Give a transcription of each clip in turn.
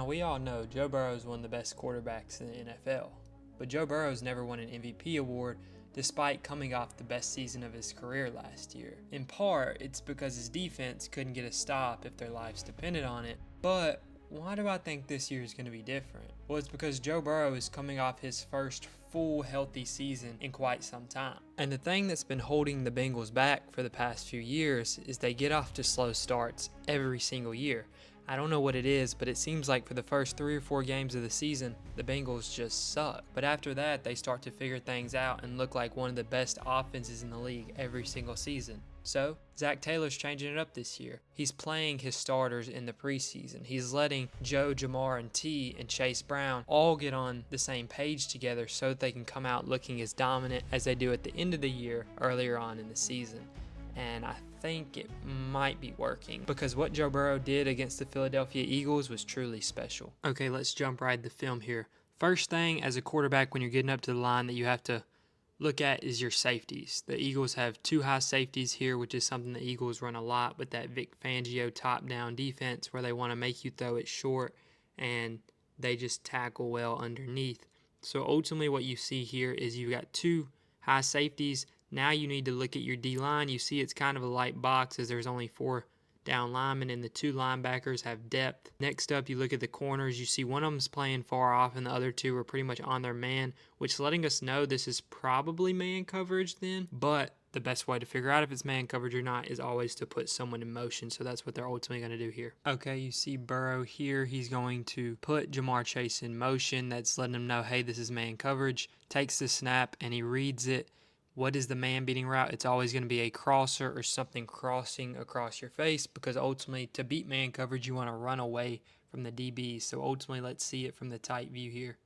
Now, we all know Joe Burrow is one of the best quarterbacks in the NFL, but Joe Burrow's never won an MVP award despite coming off the best season of his career last year. In part, it's because his defense couldn't get a stop if their lives depended on it, but why do I think this year is going to be different? Well, it's because Joe Burrow is coming off his first full healthy season in quite some time. And the thing that's been holding the Bengals back for the past few years is they get off to slow starts every single year. I don't know what it is, but it seems like for the first 3 or 4 games of the season, the Bengals just suck. But after that, they start to figure things out and look like one of the best offenses in the league every single season. So, Zac Taylor's changing it up this year. He's playing his starters in the preseason. He's letting Joe, Jamar, and T and Chase Brown all get on the same page together so that they can come out looking as dominant as they do at the end of the year earlier on in the season. And I think it might be working because what Joe Burrow did against the Philadelphia Eagles was truly special. Okay, let's jump right to the film here. First thing, as a quarterback, when you're getting up to the line that you have to look at is your safeties. The Eagles have 2 high safeties here, which is something the Eagles run a lot with that Vic Fangio top-down defense where they want to make you throw it short and they just tackle well underneath. So ultimately what you see here is you've got 2 high safeties. Now you need to look at your D-line. You see it's kind of a light box as there's only 4 down linemen and the 2 linebackers have depth. Next up, you look at the corners. You see one of them's playing far off and the other 2 are pretty much on their man, which is letting us know this is probably man coverage then. But the best way to figure out if it's man coverage or not is always to put someone in motion. So that's what they're ultimately going to do here. Okay, you see Burrow here. He's going to put Jamar Chase in motion. That's letting him know, hey, this is man coverage. Takes the snap and he reads it. What is the man-beating route? It's always going to be a crosser or something crossing across your face because ultimately to beat man coverage, you want to run away from the DBs. So ultimately, let's see it from the tight view here.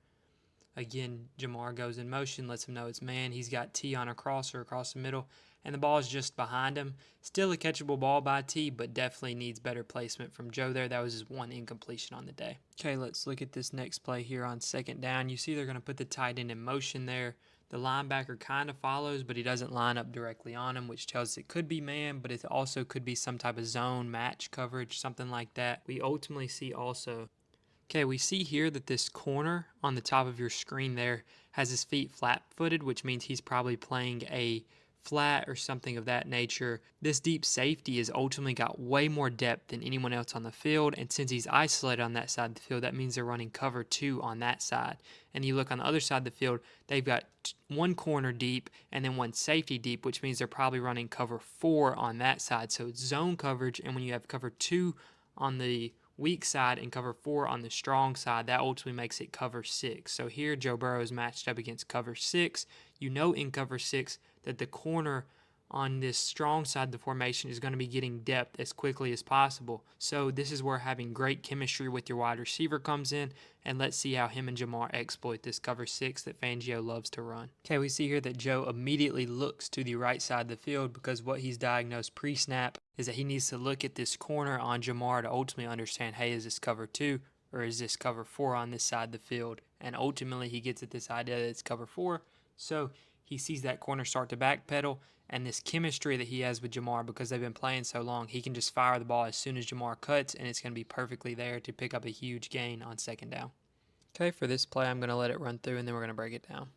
Again, Jamar goes in motion, lets him know it's man. He's got T on a crosser across the middle, and the ball is just behind him. Still a catchable ball by T, but definitely needs better placement from Joe there. That was his 1 incompletion on the day. Okay, let's look at this next play here on 2nd down. You see they're going to put the tight end in motion there. The linebacker kind of follows, but he doesn't line up directly on him, which tells us it could be man, but it also could be some type of zone match coverage, something like that. We ultimately see also, okay, we see here that this corner on the top of your screen there has his feet flat-footed, which means he's probably playing a flat or something of that nature. This deep safety has ultimately got way more depth than anyone else on the field, and since he's isolated on that side of the field, that means they're running cover 2 on that side. And you look on the other side of the field, they've got 1 corner deep and then 1 safety deep, which means they're probably running cover 4 on that side. So it's zone coverage, and when you have cover 2 on the weak side and cover 4 on the strong side, that ultimately makes it cover 6. So here Joe Burrow is matched up against cover 6. You know in cover 6 that the corner on this strong side of the formation is going to be getting depth as quickly as possible. So this is where having great chemistry with your wide receiver comes in, and let's see how him and Jamar exploit this cover 6 that Fangio loves to run. Okay, we see here that Joe immediately looks to the right side of the field because what he's diagnosed pre-snap is that he needs to look at this corner on Jamar to ultimately understand, hey, is this cover 2 or is this cover 4 on this side of the field? And ultimately he gets at this idea that it's cover 4. So he sees that corner start to backpedal, and this chemistry that he has with Jamar, because they've been playing so long, he can just fire the ball as soon as Jamar cuts, and it's going to be perfectly there to pick up a huge gain on 2nd down. Okay, for this play, I'm going to let it run through, and then we're going to break it down.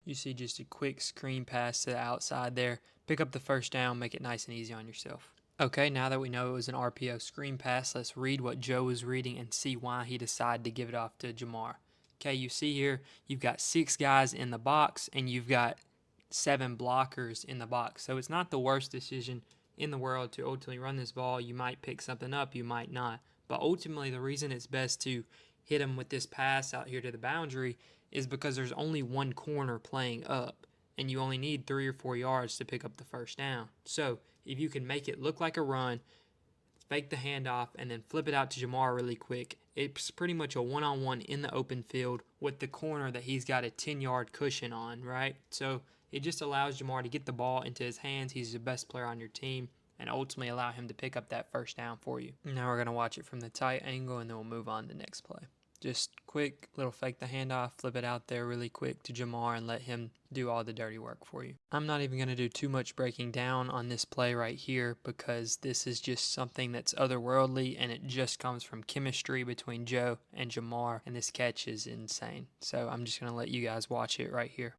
You see just a quick screen pass to the outside there. Pick up the 1st down, make it nice and easy on yourself. Okay, now that we know it was an RPO screen pass, let's read what Joe was reading and see why he decided to give it off to Jamar. Okay, you see here, you've got 6 guys in the box, and you've got 7 blockers in the box. So it's not the worst decision in the world to ultimately run this ball. You might pick something up, you might not. But ultimately, the reason it's best to hit him with this pass out here to the boundary is because there's only 1 corner playing up, and you only need 3 or 4 yards to pick up the 1st down. So if you can make it look like a run, fake the handoff, and then flip it out to Jamar really quick, it's pretty much a one-on-one in the open field with the corner that he's got a 10-yard cushion on, right? So it just allows Jamar to get the ball into his hands. He's the best player on your team, and ultimately allow him to pick up that 1st down for you. Now we're going to watch it from the tight angle, and then we'll move on to the next play. Just quick little fake the handoff, flip it out there really quick to Jamar and let him do all the dirty work for you. I'm not even going to do too much breaking down on this play right here because this is just something that's otherworldly and it just comes from chemistry between Joe and Jamar, and this catch is insane. So I'm just going to let you guys watch it right here.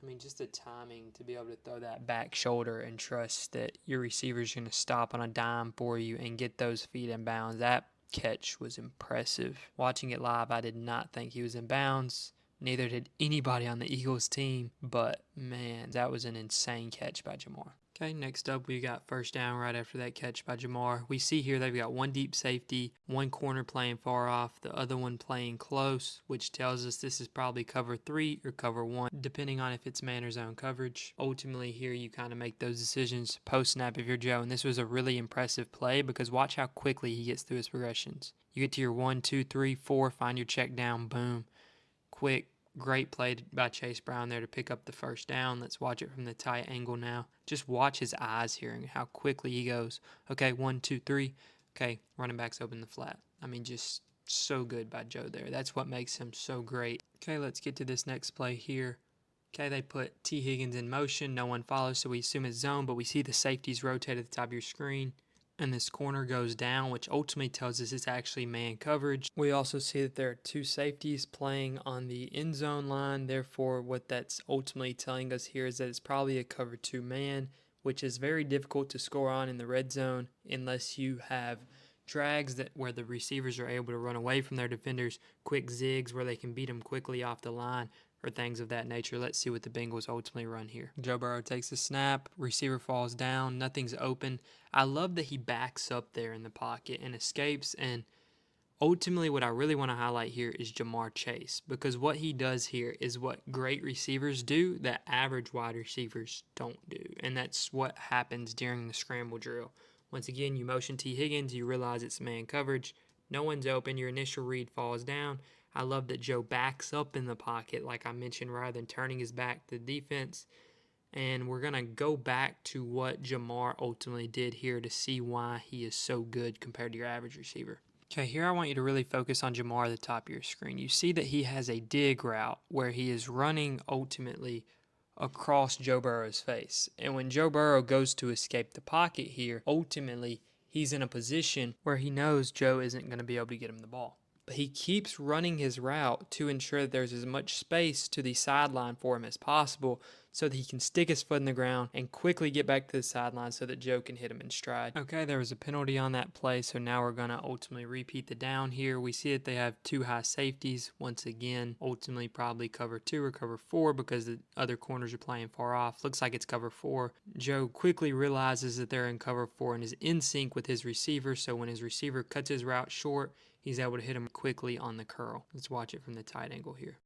I mean, just the timing to be able to throw that back shoulder and trust that your receiver's going to stop on a dime for you and get those feet in bounds. That catch was impressive. Watching it live, I did not think he was in bounds. Neither did anybody on the Eagles team. But, man, that was an insane catch by Jamar. Okay, next up we got first down right after that catch by Jamar. We see here they've got one deep safety, one corner playing far off, the other one playing close, which tells us this is probably cover 3 or cover 1, depending on if it's man or zone coverage. Ultimately here you kind of make those decisions post-snap if you're Joe, and this was a really impressive play because watch how quickly he gets through his progressions. You get to your 1, 2, 3, 4, find your check down, boom, quick. Great play by Chase Brown there to pick up the first down. Let's watch it from the tight angle now. Just watch his eyes here and how quickly he goes. Okay, 1, 2, 3. Okay, running back's open the flat. I mean, just so good by Joe there. That's what makes him so great. Okay, let's get to this next play here. Okay, they put T. Higgins in motion. No one follows, so we assume it's zone, but we see the safeties rotate at the top of your screen. And this corner goes down, which ultimately tells us it's actually man coverage. We also see that there are two safeties playing on the end zone line. Therefore, what that's ultimately telling us here is that it's probably a cover 2 man, which is very difficult to score on in the red zone unless you have drags that where the receivers are able to run away from their defenders, quick zigs where they can beat them quickly off the line, or things of that nature. Let's see what the Bengals ultimately run here. Joe Burrow takes a snap, receiver falls down, nothing's open. I love that he backs up there in the pocket and escapes, and ultimately what I really want to highlight here is Jamar Chase, because what he does here is what great receivers do that average wide receivers don't do, and that's what happens during the scramble drill. Once again, you motion T. Higgins, you realize it's man coverage, no one's open, your initial read falls down. I love that Joe backs up in the pocket, like I mentioned, rather than turning his back to the defense. And we're going to go back to what Jamar ultimately did here to see why he is so good compared to your average receiver. Okay, here I want you to really focus on Jamar at the top of your screen. You see that he has a dig route where he is running ultimately across Joe Burrow's face. And when Joe Burrow goes to escape the pocket here, ultimately he's in a position where he knows Joe isn't going to be able to get him the ball. But he keeps running his route to ensure that there's as much space to the sideline for him as possible so that he can stick his foot in the ground and quickly get back to the sideline so that Joe can hit him in stride. Okay, there was a penalty on that play, so now we're going to ultimately repeat the down here. We see that they have two high safeties. Once again, ultimately probably cover 2 or cover 4 because the other corners are playing far off. Looks like it's cover 4. Joe quickly realizes that they're in cover 4 and is in sync with his receiver, so when his receiver cuts his route short, he's able to hit him quickly on the curl. Let's watch it from the tight angle here.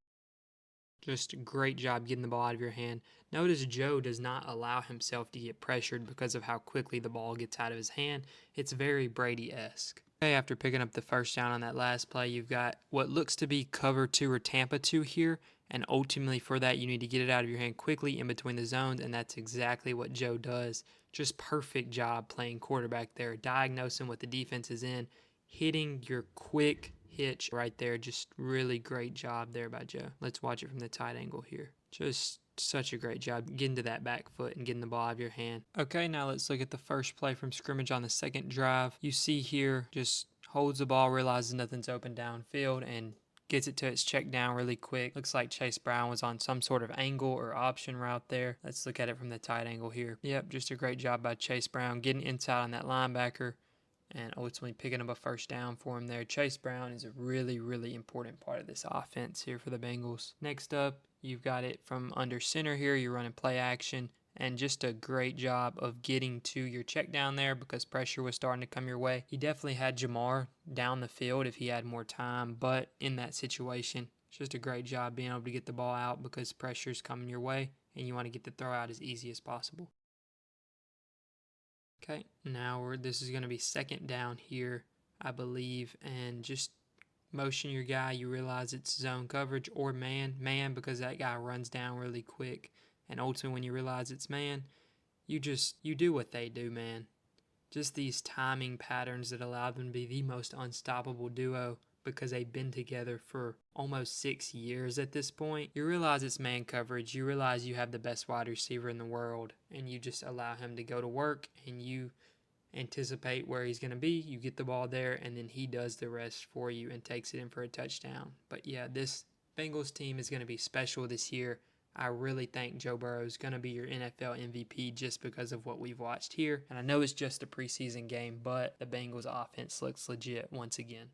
Just a great job getting the ball out of your hand. Notice Joe does not allow himself to get pressured because of how quickly the ball gets out of his hand. It's very Brady-esque. Okay, after picking up the first down on that last play, you've got what looks to be cover 2 or Tampa 2 here. And ultimately for that, you need to get it out of your hand quickly in between the zones. And that's exactly what Joe does. Just perfect job playing quarterback there, diagnosing what the defense is in, hitting your quick hitch right there. Just really great job there by Joe. Let's watch it from the tight angle here. Just such a great job getting to that back foot and getting the ball out of your hand. Okay, now let's look at the first play from scrimmage on the second drive. You see here, just holds the ball, realizes nothing's open downfield, and gets it to its check down really quick. Looks like Chase Brown was on some sort of angle or option route there. Let's look at it from the tight angle here. Yep, just a great job by Chase Brown getting inside on that linebacker and ultimately picking up a first down for him there. Chase Brown is a really, really important part of this offense here for the Bengals. Next up, you've got it from under center here. You're running play action, and just a great job of getting to your check down there because pressure was starting to come your way. He definitely had Jamar down the field if he had more time, but in that situation, it's just a great job being able to get the ball out because pressure's coming your way, and you want to get the throw out as easy as possible. Okay, now this is going to be second down here, I believe, and just motion your guy. You realize it's zone coverage or man, because that guy runs down really quick. And ultimately, when you realize it's man, you do what they do, man. Just these timing patterns that allow them to be the most unstoppable duo because they've been together for almost 6 years at this point. You realize it's man coverage. You realize you have the best wide receiver in the world, and you just allow him to go to work, and you anticipate where he's going to be. You get the ball there, and then he does the rest for you and takes it in for a touchdown. But yeah, this Bengals team is going to be special this year. I really think Joe Burrow is going to be your NFL MVP just because of what we've watched here. And I know it's just a preseason game, but the Bengals offense looks legit once again.